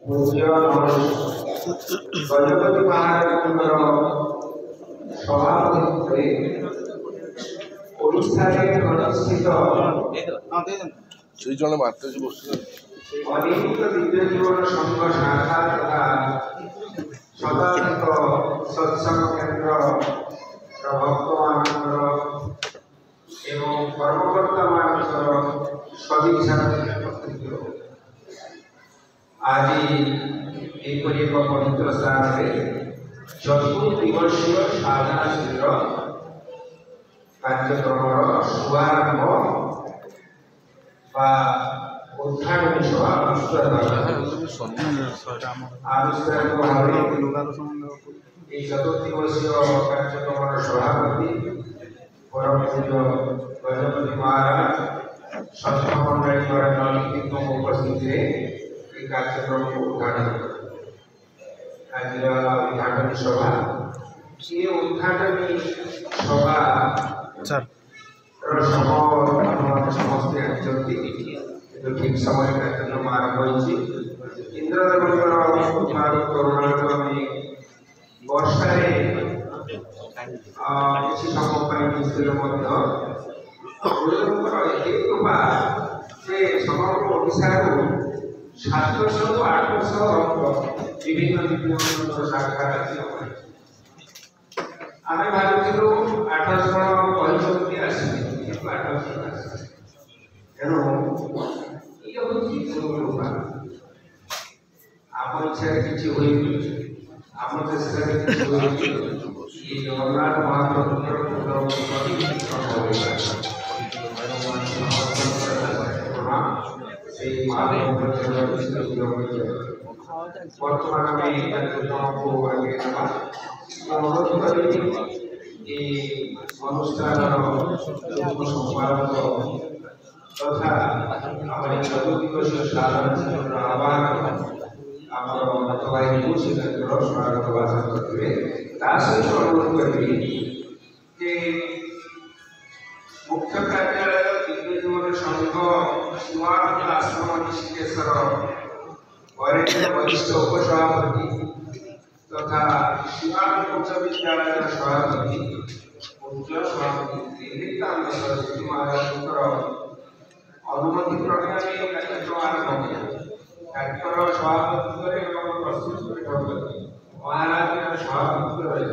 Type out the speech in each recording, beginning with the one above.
पूज्य गजपति महाराज सभापति ओडिशा प्रतिष्ठित अनेक दिव्य जीवन संघ शाखा तथा शताधिक सत्संग केन्द्र भक्त मानकर एवं कर्मकर्ता मानकर सदिच्छा आज एक पवित्र स्थान में चतुर्दिवसीय साधना शिविर कार्यक्रम शुभारंभ उद्घाटन सभा आनुष्ठानिक भाव चतुर्दिवसीय कार्यक्रम सभापति परम पूज्य गजपति महाराज सत्संगमंडली द्वारा नलित उपस्थित कार्यक्रम को उद्घाटन आज उद्घाटन सभा ये उद्घाटन सभा समस्ते ठीक समय कार्यक्रम आरंभ होती इंद्रदेवर करुणा वर्षा किसी समय कृपा से समग्र ओडिशा 700 800 विभिन्न शाखा आम भावुँ 800 तेणु ये हूँ कृपा आम इच्छा किसी हुए आम चेष्टा जगन्नाथ महाप्रभुर वर्तमान में कार्यक्रम को आगे अनुरोध करी अनुष्ठान संपादक तथा चतुर्दिवसीय साधारण आह्वान स्वागत भाषण करेंगे सहित अनुरोध करी मुख्य कार्यालय दिव्य जीवन संघ शिवानंद आश्रम ऋषिकेश्वर वरिष्ठ उपसभापति तथा शिवानंद उच्च विद्यालय सभापति पूज्य सभापति नित्यानंद सरस्वती महाराज अनुमति क्रमे कार्यक्रम आरंभ कार्यक्रम सभापति प्रस्तुत महाराज सभापति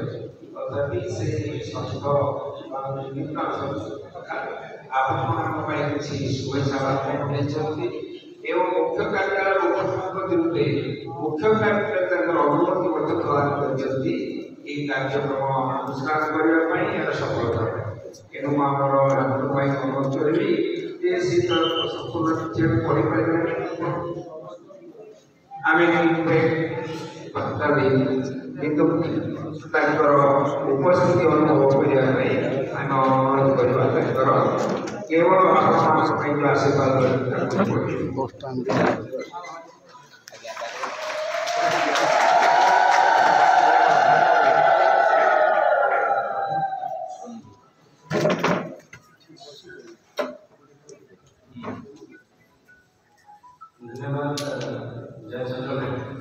तथापि से संघ आपण किसी शुभेच्छा एवं मुख्य कार्यालय उपसभापति रूपे मुख्य कार्यालय अनुमति प्रदान कर कार्यक्रम अनुष्ठान करने सफलता तेणु अनुरोध करी संपूर्ण पढ़ी पारे आम उपस्थिति अनुभव करने आम अनुरोध करवा केवल आशीर्वाद धन्यवाद जय चंद्र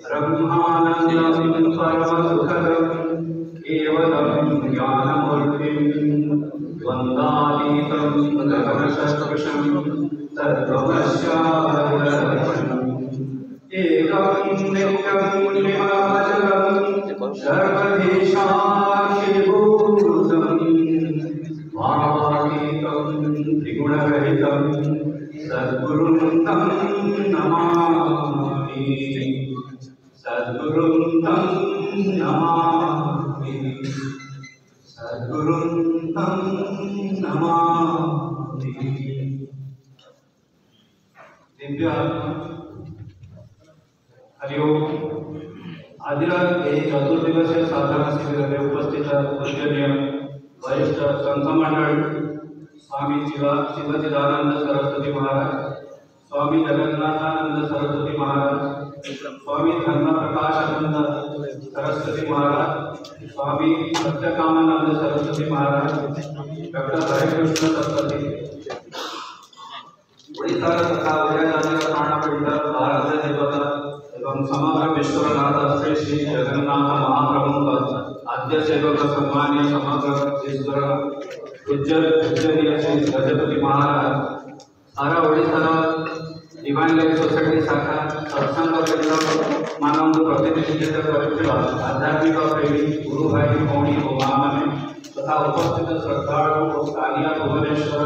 ब्रह्मानंदं परमसुखदं केवलं ज्ञानमूर्तिं पुरुषं सर्वमस्यादिलक्ष्यम् एकं नित्यं निमाचलं सर्वदेशाखिलभूतं भावातीतं त्रिगुणरहितं सद्गुरुं तं नमामि सद्गुरुं तं नमामि सद्गुरुं तं नमामि। दिव्य हरिओम आदिर चतुर्दिवसीय साधना शिबिर में उपस्थित पूजनीय वरिष्ठ संत मंडल स्वामी शिवचिदानंद सरस्वती महाराज, स्वामी जगन्नाथानंद सरस्वती महाराज, स्वामी धर्म प्रकाशानंद सरस्वती महाराज, स्वामी सत्यकामानंद सरस्वती महाराज, डॉक्टर हरिकृष्ण सरस्वती, उड़ीसा तथा उदयनाथ प्राणपीठ भारत देवता एवं समग्र विश्वनाथ श्री श्री जगन्नाथ महाप्रभु आद्य सेवक सम्मान्य समग्र ईश्वर पूजनीय श्री गजपति महाराज, सारा ओडिशा डिवाइन लाइफ सोसाइटी शाखा सत्संग केन्द्र मानव प्रतिनिधित्व कर आध्यात्मिक प्रेमी गुरु भाई भौणी और माँ मैंने तथा उपस्थित श्रद्धालु कालिया भुवनेश्वर